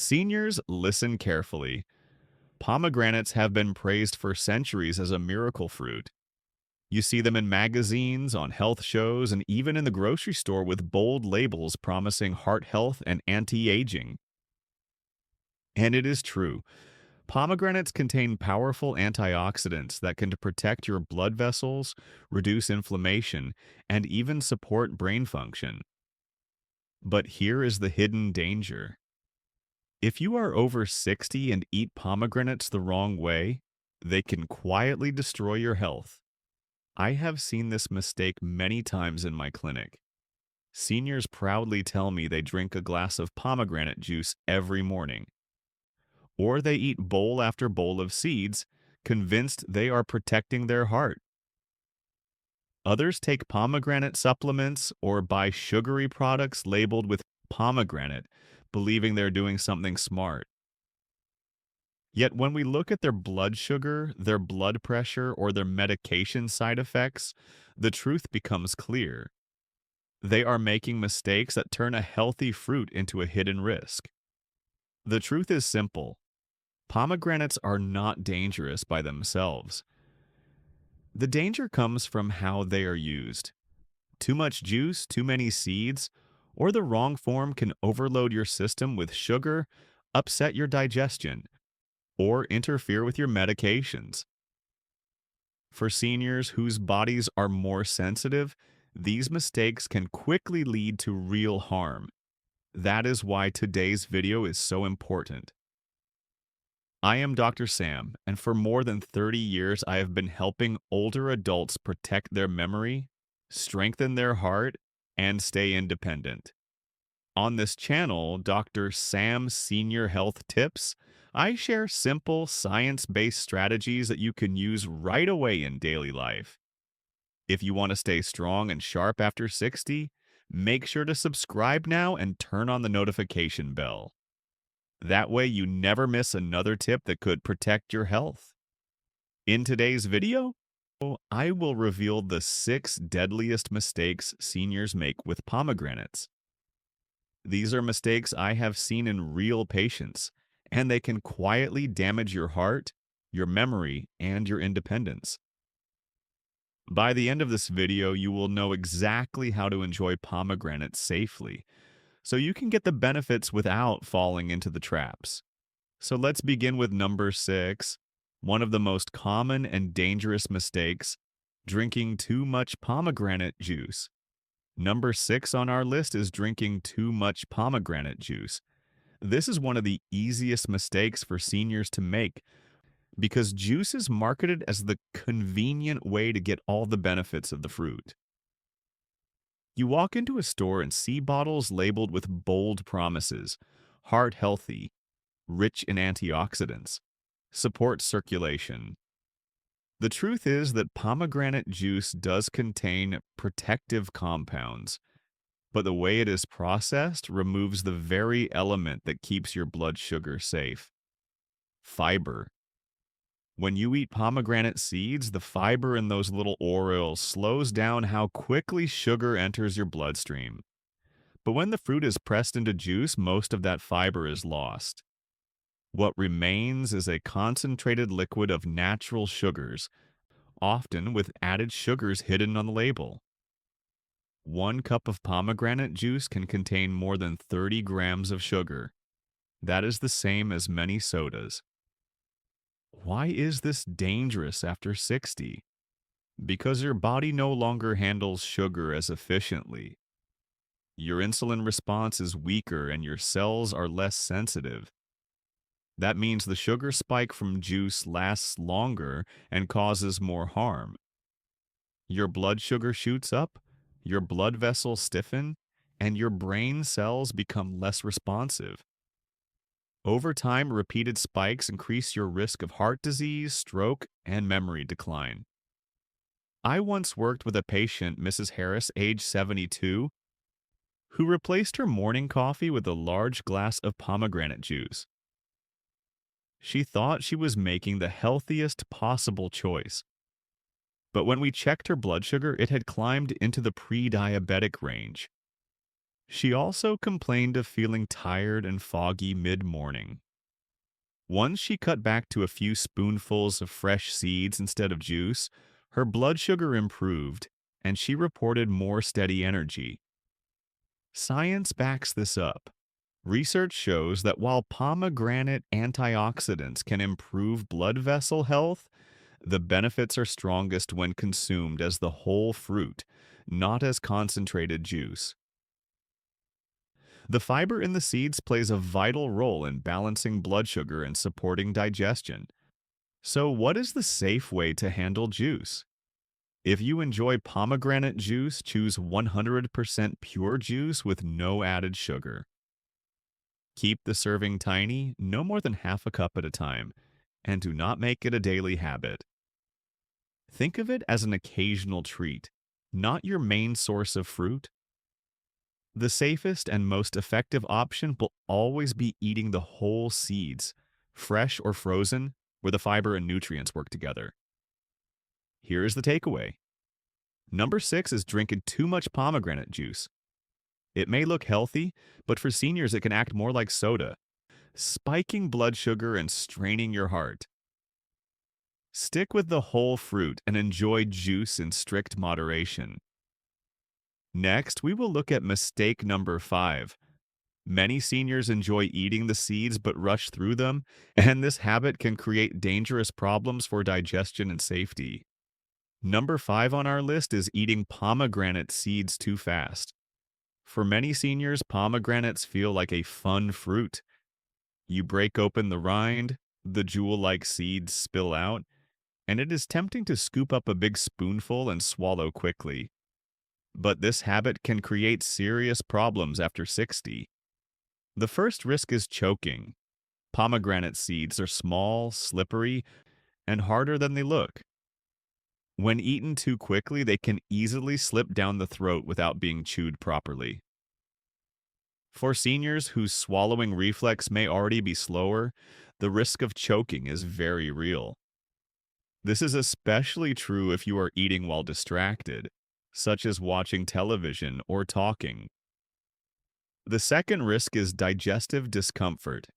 Seniors, listen carefully. Pomegranates have been praised for centuries as a miracle fruit. You see them in magazines, on health shows, and even in the grocery store with bold labels promising heart health and anti-aging. And it is true. Pomegranates contain powerful antioxidants that can protect your blood vessels, reduce inflammation, and even support brain function. But here is the hidden danger. If you are over 60 and eat pomegranates the wrong way, they can quietly destroy your health. I have seen this mistake many times in my clinic. Seniors proudly tell me they drink a glass of pomegranate juice every morning, or they eat bowl after bowl of seeds, convinced they are protecting their heart. Others take pomegranate supplements or buy sugary products labeled with pomegranate, believing they're doing something smart. Yet when we look at their blood sugar, their blood pressure, or their medication side effects, the truth becomes clear. They are making mistakes that turn a healthy fruit into a hidden risk. The truth is simple. Pomegranates are not dangerous by themselves. The danger comes from how they are used. Too much juice, too many seeds, or the wrong form can overload your system with sugar, upset your digestion, or interfere with your medications. For seniors whose bodies are more sensitive, these mistakes can quickly lead to real harm. That is why today's video is so important. I am Dr. Sam, and for more than 30 years I have been helping older adults protect their memory, strengthen their heart, and stay independent. On this channel, Dr. Sam Senior Health Tips, I share simple, science-based strategies that you can use right away in daily life. If you want to stay strong and sharp after 60, make sure to subscribe now and turn on the notification bell. That way you never miss another tip that could protect your health. In today's video, I will reveal the 6 deadliest mistakes seniors make with pomegranates. These are mistakes I have seen in real patients, and they can quietly damage your heart, your memory, and your independence. By the end of this video, you will know exactly how to enjoy pomegranates safely, so you can get the benefits without falling into the traps. So let's begin with number 6, one of the most common and dangerous mistakes, drinking too much pomegranate juice. Number 6 on our list is drinking too much pomegranate juice. This is one of the easiest mistakes for seniors to make because juice is marketed as the convenient way to get all the benefits of the fruit. You walk into a store and see bottles labeled with bold promises: heart healthy, rich in antioxidants, support circulation. The truth is that pomegranate juice does contain protective compounds, but the way it is processed removes the very element that keeps your blood sugar safe: fiber. When you eat pomegranate seeds, the fiber in those little orioles slows down how quickly sugar enters your bloodstream. But when the fruit is pressed into juice, most of that fiber is lost. What remains is a concentrated liquid of natural sugars, often with added sugars hidden on the label. 1 cup of pomegranate juice can contain more than 30 grams of sugar. That is the same as many sodas. Why is this dangerous after 60? Because your body no longer handles sugar as efficiently. Your insulin response is weaker and your cells are less sensitive. That means the sugar spike from juice lasts longer and causes more harm. Your blood sugar shoots up, your blood vessels stiffen, and your brain cells become less responsive. Over time, repeated spikes increase your risk of heart disease, stroke, and memory decline. I once worked with a patient, Mrs. Harris, age 72, who replaced her morning coffee with a large glass of pomegranate juice. She thought she was making the healthiest possible choice. But when we checked her blood sugar, it had climbed into the pre-diabetic range. She also complained of feeling tired and foggy mid-morning. Once she cut back to a few spoonfuls of fresh seeds instead of juice, her blood sugar improved, and she reported more steady energy. Science backs this up. Research shows that while pomegranate antioxidants can improve blood vessel health, the benefits are strongest when consumed as the whole fruit, not as concentrated juice. The fiber in the seeds plays a vital role in balancing blood sugar and supporting digestion. So, what is the safe way to handle juice? If you enjoy pomegranate juice, choose 100% pure juice with no added sugar. Keep the serving tiny, no more than half a cup at a time, and do not make it a daily habit. Think of it as an occasional treat, not your main source of fruit. The safest and most effective option will always be eating the whole seeds, fresh or frozen, where the fiber and nutrients work together. Here is the takeaway. Number 6 is drinking too much pomegranate juice. It may look healthy, but for seniors it can act more like soda, spiking blood sugar and straining your heart. Stick with the whole fruit and enjoy juice in strict moderation. Next, we will look at mistake number 5. Many seniors enjoy eating the seeds but rush through them, and this habit can create dangerous problems for digestion and safety. Number 5 on our list is eating pomegranate seeds too fast. For many seniors, pomegranates feel like a fun fruit. You break open the rind, the jewel-like seeds spill out, and it is tempting to scoop up a big spoonful and swallow quickly. But this habit can create serious problems after 60. The first risk is choking. Pomegranate seeds are small, slippery, and harder than they look. When eaten too quickly, they can easily slip down the throat without being chewed properly. For seniors whose swallowing reflex may already be slower, the risk of choking is very real. This is especially true if you are eating while distracted, such as watching television or talking. The second risk is digestive discomfort.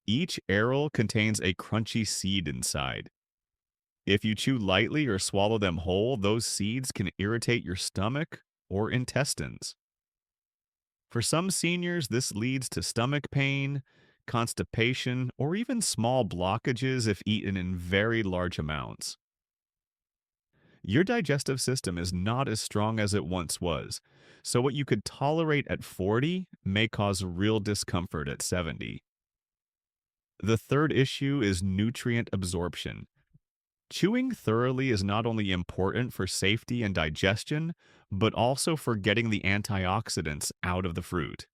Each aril contains a crunchy seed inside. If you chew lightly or swallow them whole, those seeds can irritate your stomach or intestines. For some seniors, this leads to stomach pain, constipation, or even small blockages if eaten in very large amounts. Your digestive system is not as strong as it once was, so what you could tolerate at 40 may cause real discomfort at 70. The third issue is nutrient absorption. Chewing thoroughly is not only important for safety and digestion, but also for getting the antioxidants out of the fruit.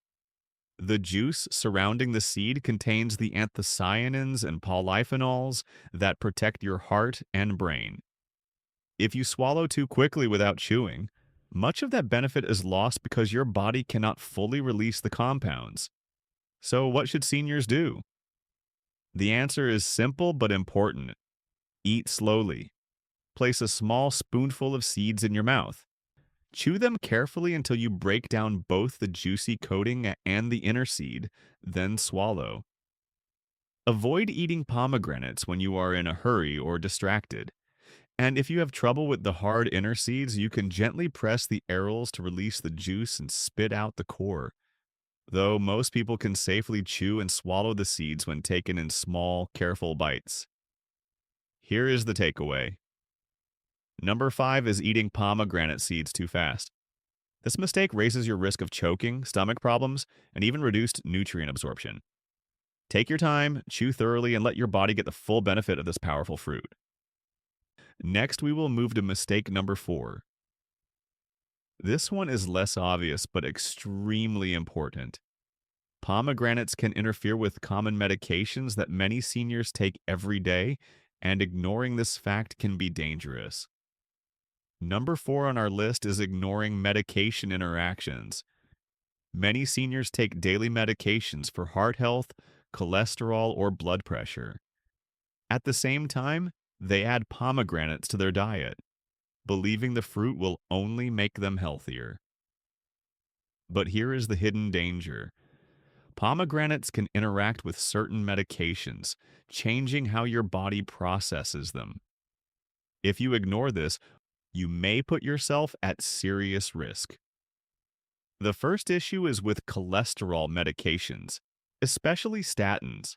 The juice surrounding the seed contains the anthocyanins and polyphenols that protect your heart and brain. If you swallow too quickly without chewing, much of that benefit is lost because your body cannot fully release the compounds. So what should seniors do? The answer is simple but important. Eat slowly. Place a small spoonful of seeds in your mouth. Chew them carefully until you break down both the juicy coating and the inner seed, then swallow. Avoid eating pomegranates when you are in a hurry or distracted. And if you have trouble with the hard inner seeds, you can gently press the arils to release the juice and spit out the core. Though most people can safely chew and swallow the seeds when taken in small, careful bites. Here is the takeaway. Number 5 is eating pomegranate seeds too fast. This mistake raises your risk of choking, stomach problems, and even reduced nutrient absorption. Take your time, chew thoroughly, and let your body get the full benefit of this powerful fruit. Next, we will move to mistake number 4. This one is less obvious but extremely important. Pomegranates can interfere with common medications that many seniors take every day, and ignoring this fact can be dangerous. Number 4 on our list is ignoring medication interactions. Many seniors take daily medications for heart health, cholesterol, or blood pressure. At the same time, they add pomegranates to their diet, believing the fruit will only make them healthier. But here is the hidden danger. Pomegranates can interact with certain medications, changing how your body processes them. If you ignore this, you may put yourself at serious risk. The first issue is with cholesterol medications, especially statins.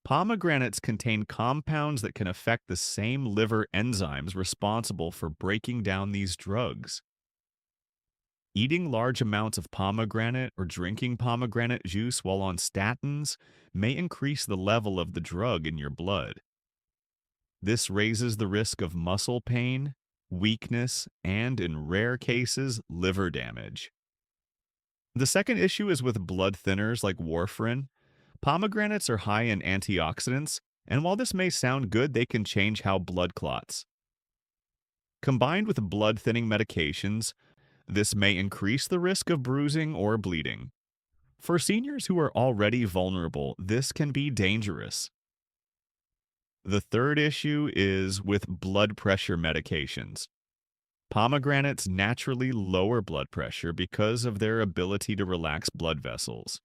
Pomegranates contain compounds that can affect the same liver enzymes responsible for breaking down these drugs. Eating large amounts of pomegranate or drinking pomegranate juice while on statins may increase the level of the drug in your blood. This raises the risk of muscle pain, weakness, and, in rare cases, liver damage. The second issue is with blood thinners like warfarin. Pomegranates are high in antioxidants, and while this may sound good, they can change how blood clots. Combined with blood thinning medications, this may increase the risk of bruising or bleeding. For seniors who are already vulnerable, this can be dangerous. The third issue is with blood pressure medications. Pomegranates naturally lower blood pressure because of their ability to relax blood vessels.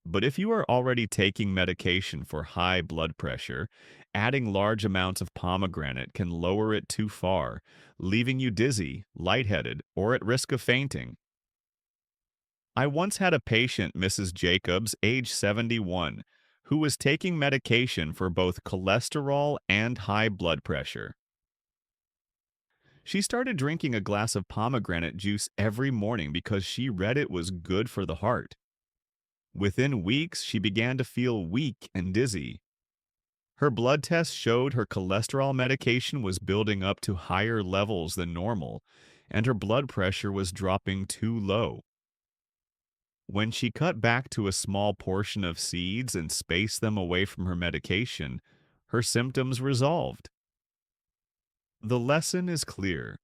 But if you are already taking medication for high blood pressure, adding large amounts of pomegranate can lower it too far, leaving you dizzy, lightheaded, or at risk of fainting. I once had a patient, Mrs. Jacobs, age 71, who was taking medication for both cholesterol and high blood pressure. She started drinking a glass of pomegranate juice every morning because she read it was good for the heart. Within weeks, she began to feel weak and dizzy. Her blood tests showed her cholesterol medication was building up to higher levels than normal, and her blood pressure was dropping too low. When she cut back to a small portion of seeds and spaced them away from her medication, her symptoms resolved. The lesson is clear.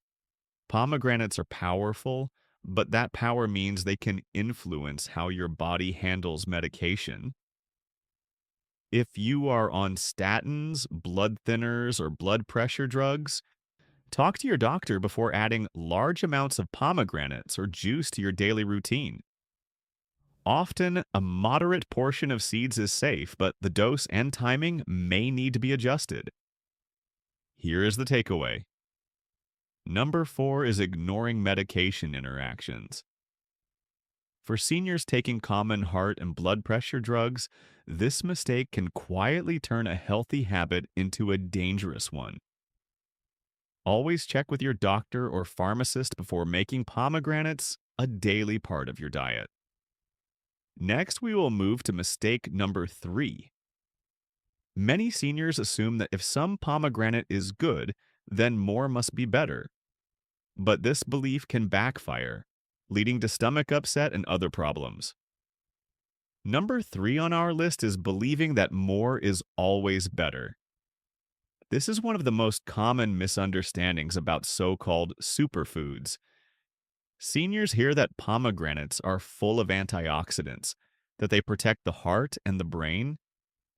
Pomegranates are powerful, but that power means they can influence how your body handles medication. If you are on statins, blood thinners, or blood pressure drugs, talk to your doctor before adding large amounts of pomegranates or juice to your daily routine. Often, a moderate portion of seeds is safe, but the dose and timing may need to be adjusted. Here is the takeaway. Number 4 is ignoring medication interactions. For seniors taking common heart and blood pressure drugs, this mistake can quietly turn a healthy habit into a dangerous one. Always check with your doctor or pharmacist before making pomegranates a daily part of your diet. Next, we will move to mistake number 3. Many seniors assume that if some pomegranate is good, then more must be better. But this belief can backfire, leading to stomach upset and other problems. Number 3 on our list is believing that more is always better. This is one of the most common misunderstandings about so-called superfoods. Seniors hear that pomegranates are full of antioxidants, that they protect the heart and the brain,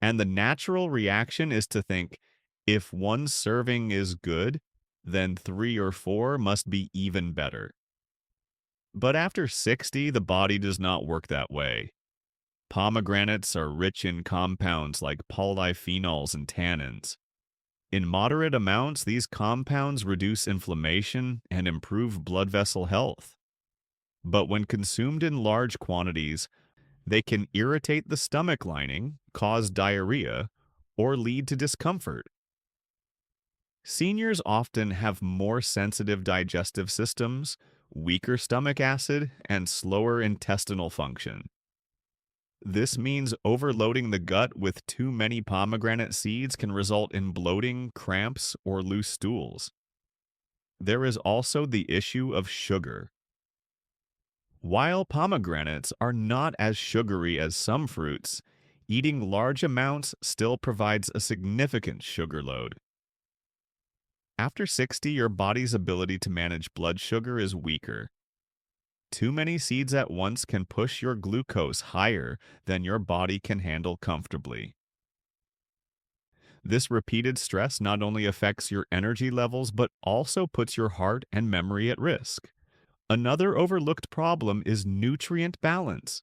and the natural reaction is to think, if one serving is good, then 3 or 4 must be even better. But after 60, the body does not work that way. Pomegranates are rich in compounds like polyphenols and tannins. In moderate amounts, these compounds reduce inflammation and improve blood vessel health. But when consumed in large quantities, they can irritate the stomach lining, cause diarrhea, or lead to discomfort. Seniors often have more sensitive digestive systems, weaker stomach acid, and slower intestinal function. This means overloading the gut with too many pomegranate seeds can result in bloating, cramps, or loose stools. There is also the issue of sugar. While pomegranates are not as sugary as some fruits, eating large amounts still provides a significant sugar load. After 60, your body's ability to manage blood sugar is weaker. Too many seeds at once can push your glucose higher than your body can handle comfortably. This repeated stress not only affects your energy levels, but also puts your heart and memory at risk. Another overlooked problem is nutrient balance.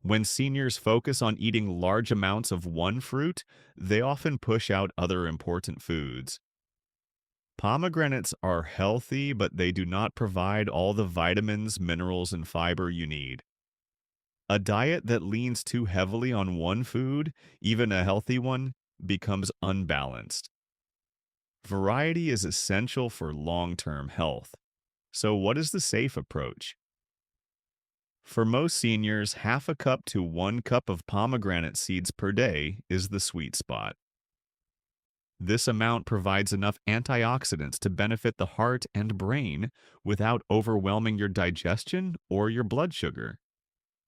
When seniors focus on eating large amounts of one fruit, they often push out other important foods. Pomegranates are healthy, but they do not provide all the vitamins, minerals, and fiber you need. A diet that leans too heavily on one food, even a healthy one, becomes unbalanced. Variety is essential for long-term health. So what is the safe approach? For most seniors, half a cup to 1 cup of pomegranate seeds per day is the sweet spot. This amount provides enough antioxidants to benefit the heart and brain without overwhelming your digestion or your blood sugar.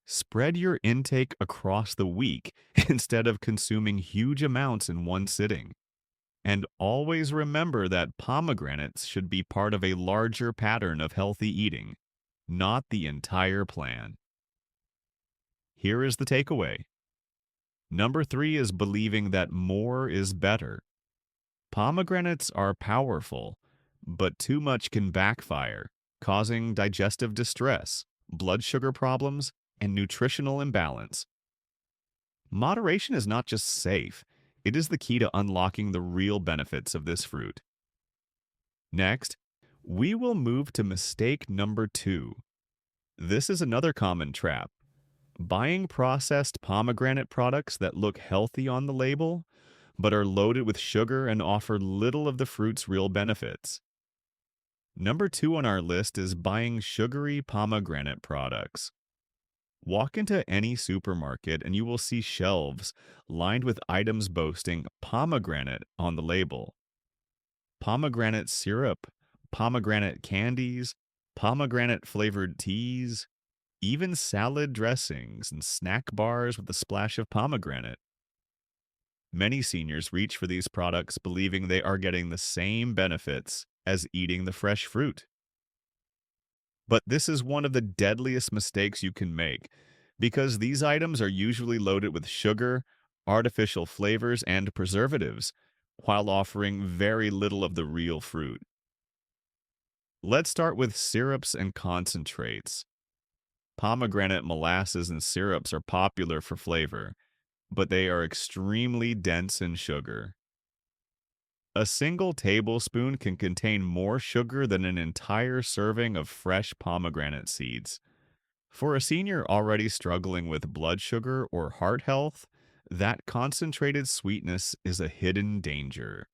Spread your intake across the week instead of consuming huge amounts in one sitting. And always remember that pomegranates should be part of a larger pattern of healthy eating, not the entire plan. Here is the takeaway. Number 3 is believing that more is better. Pomegranates are powerful, but too much can backfire, causing digestive distress, blood sugar problems, and nutritional imbalance. Moderation is not just safe, it is the key to unlocking the real benefits of this fruit. Next, we will move to mistake number 2. This is another common trap. Buying processed pomegranate products that look healthy on the label, but are loaded with sugar and offer little of the fruit's real benefits. Number 2 on our list is buying sugary pomegranate products. Walk into any supermarket and you will see shelves lined with items boasting pomegranate on the label. Pomegranate syrup, pomegranate candies, pomegranate flavored teas, even salad dressings and snack bars with a splash of pomegranate. Many seniors reach for these products believing they are getting the same benefits as eating the fresh fruit. But this is one of the deadliest mistakes you can make because these items are usually loaded with sugar, artificial flavors, and preservatives, while offering very little of the real fruit. Let's start with syrups and concentrates. Pomegranate molasses and syrups are popular for flavor, but they are extremely dense in sugar. A single tablespoon can contain more sugar than an entire serving of fresh pomegranate seeds. For a senior already struggling with blood sugar or heart health, that concentrated sweetness is a hidden danger.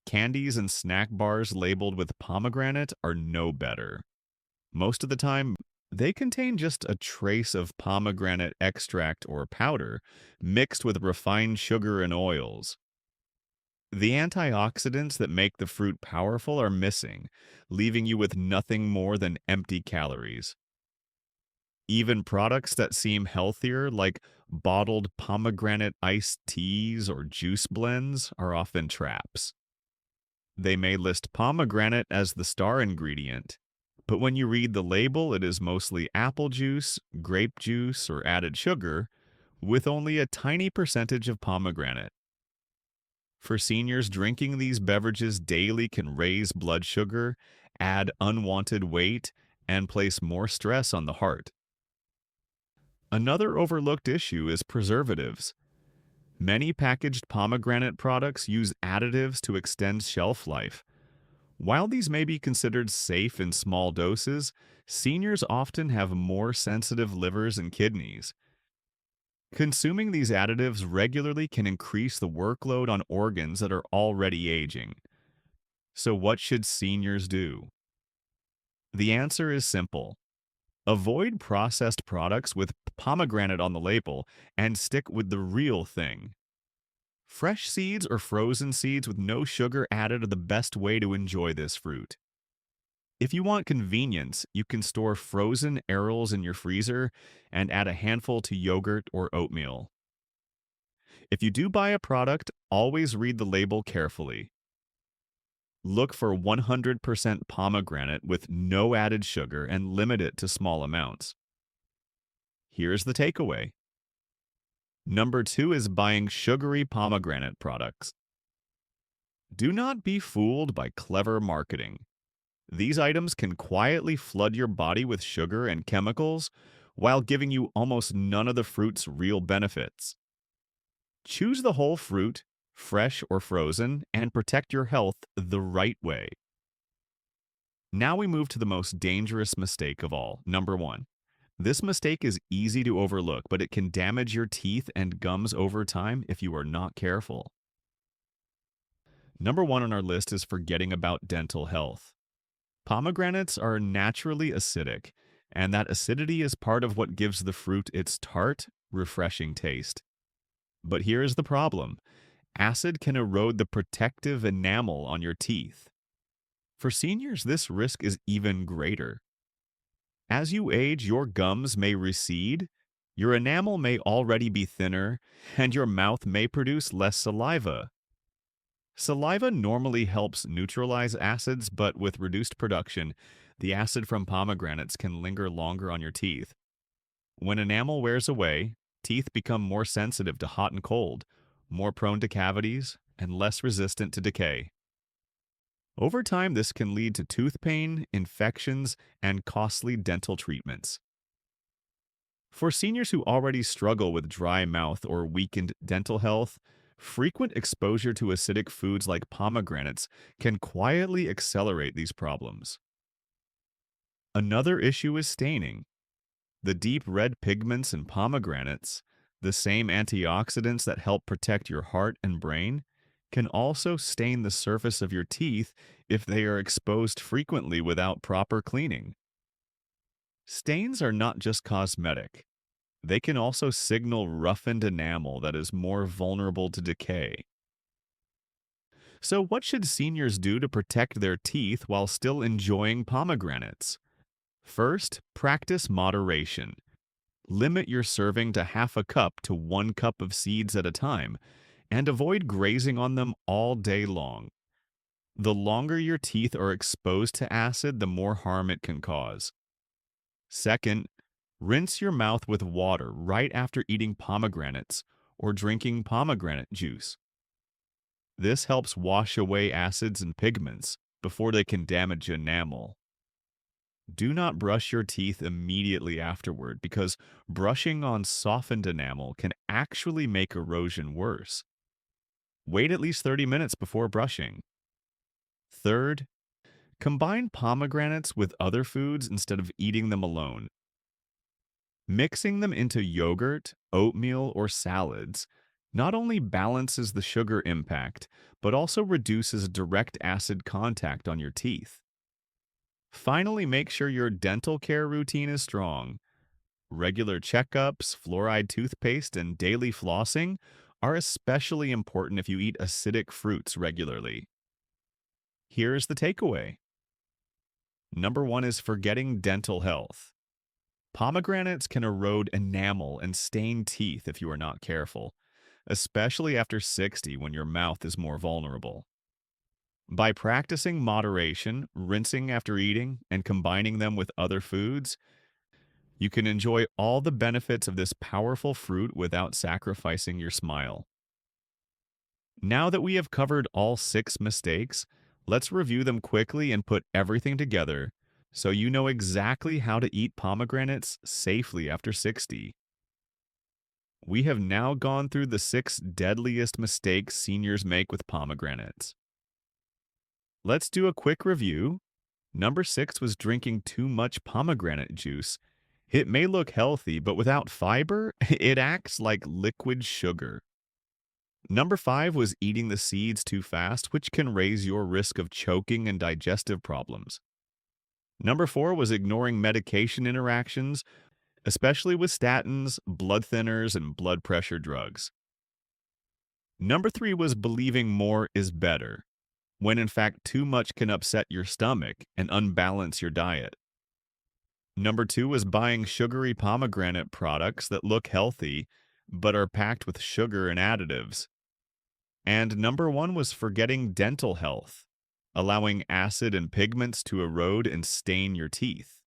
Candies and snack bars labeled with pomegranate are no better. Most of the time, they contain just a trace of pomegranate extract or powder mixed with refined sugar and oils. The antioxidants that make the fruit powerful are missing, leaving you with nothing more than empty calories. Even products that seem healthier, like bottled pomegranate iced teas or juice blends, are often traps. They may list pomegranate as the star ingredient, but when you read the label, it is mostly apple juice, grape juice, or added sugar, with only a tiny percentage of pomegranate. For seniors, drinking these beverages daily can raise blood sugar, add unwanted weight, and place more stress on the heart. Another overlooked issue is preservatives. Many packaged pomegranate products use additives to extend shelf life. While these may be considered safe in small doses, seniors often have more sensitive livers and kidneys. Consuming these additives regularly can increase the workload on organs that are already aging. So what should seniors do? The answer is simple. Avoid processed products with pomegranate on the label and stick with the real thing. Fresh seeds or frozen seeds with no sugar added are the best way to enjoy this fruit. If you want convenience, you can store frozen arils in your freezer and add a handful to yogurt or oatmeal. If you do buy a product, always read the label carefully. Look for 100% pomegranate with no added sugar and limit it to small amounts. Here's the takeaway. Number 2 is buying sugary pomegranate products. Do not be fooled by clever marketing. These items can quietly flood your body with sugar and chemicals while giving you almost none of the fruit's real benefits. Choose the whole fruit, fresh or frozen, and protect your health the right way. Now we move to the most dangerous mistake of all, number 1. This mistake is easy to overlook, but it can damage your teeth and gums over time if you are not careful. Number 1 on our list is forgetting about dental health. Pomegranates are naturally acidic, and that acidity is part of what gives the fruit its tart, refreshing taste. But here is the problem. Acid can erode the protective enamel on your teeth. For seniors, this risk is even greater. As you age, your gums may recede, your enamel may already be thinner, and your mouth may produce less saliva. Saliva normally helps neutralize acids, but with reduced production, the acid from pomegranates can linger longer on your teeth. When enamel wears away, teeth become more sensitive to hot and cold, more prone to cavities, and less resistant to decay. Over time, this can lead to tooth pain, infections, and costly dental treatments. For seniors who already struggle with dry mouth or weakened dental health, frequent exposure to acidic foods like pomegranates can quietly accelerate these problems. Another issue is staining. The deep red pigments in pomegranates, the same antioxidants that help protect your heart and brain, can also stain the surface of your teeth if they are exposed frequently without proper cleaning. Stains are not just cosmetic. They can also signal roughened enamel that is more vulnerable to decay. So what should seniors do to protect their teeth while still enjoying pomegranates? First, practice moderation. Limit your serving to half a cup to 1 cup of seeds at a time, and avoid grazing on them all day long. The longer your teeth are exposed to acid, the more harm it can cause. Second, rinse your mouth with water right after eating pomegranates or drinking pomegranate juice. This helps wash away acids and pigments before they can damage enamel. Do not brush your teeth immediately afterward because brushing on softened enamel can actually make erosion worse. Wait at least 30 minutes before brushing. Third, combine pomegranates with other foods instead of eating them alone. Mixing them into yogurt, oatmeal, or salads not only balances the sugar impact, but also reduces direct acid contact on your teeth. Finally, make sure your dental care routine is strong. Regular checkups, fluoride toothpaste, and daily flossing are especially important if you eat acidic fruits regularly. Here's the takeaway. Number 1 is forgetting dental health. Pomegranates can erode enamel and stain teeth if you are not careful, especially after 60 when your mouth is more vulnerable. By practicing moderation, rinsing after eating, and combining them with other foods, you can enjoy all the benefits of this powerful fruit without sacrificing your smile. Now that we have covered all 6 mistakes, let's review them quickly and put everything together so you know exactly how to eat pomegranates safely after 60. We have now gone through the 6 deadliest mistakes seniors make with pomegranates. Let's do a quick review. Number 6 was drinking too much pomegranate juice. It may look healthy, but without fiber, it acts like liquid sugar. Number 5 was eating the seeds too fast, which can raise your risk of choking and digestive problems. Number 4 was ignoring medication interactions, especially with statins, blood thinners, and blood pressure drugs. Number 3 was believing more is better, when in fact too much can upset your stomach and unbalance your diet. Number 2 was buying sugary pomegranate products that look healthy but are packed with sugar and additives. And number 1 was forgetting dental health, allowing acid and pigments to erode and stain your teeth.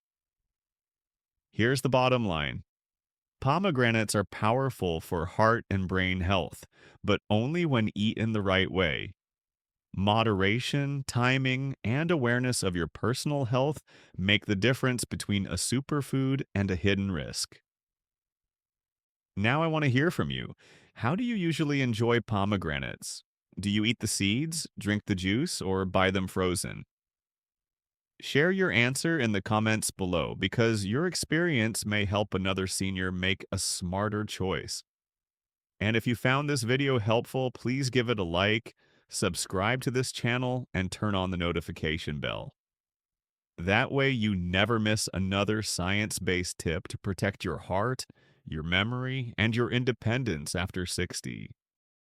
Here's the bottom line. Pomegranates are powerful for heart and brain health, but only when eaten the right way. Moderation, timing, and awareness of your personal health make the difference between a superfood and a hidden risk. Now I want to hear from you. How do you usually enjoy pomegranates? Do you eat the seeds, drink the juice, or buy them frozen? Share your answer in the comments below because your experience may help another senior make a smarter choice. And if you found this video helpful, please give it a like, subscribe to this channel, and turn on the notification bell. That way you never miss another science-based tip to protect your heart, your memory, and your independence after 60.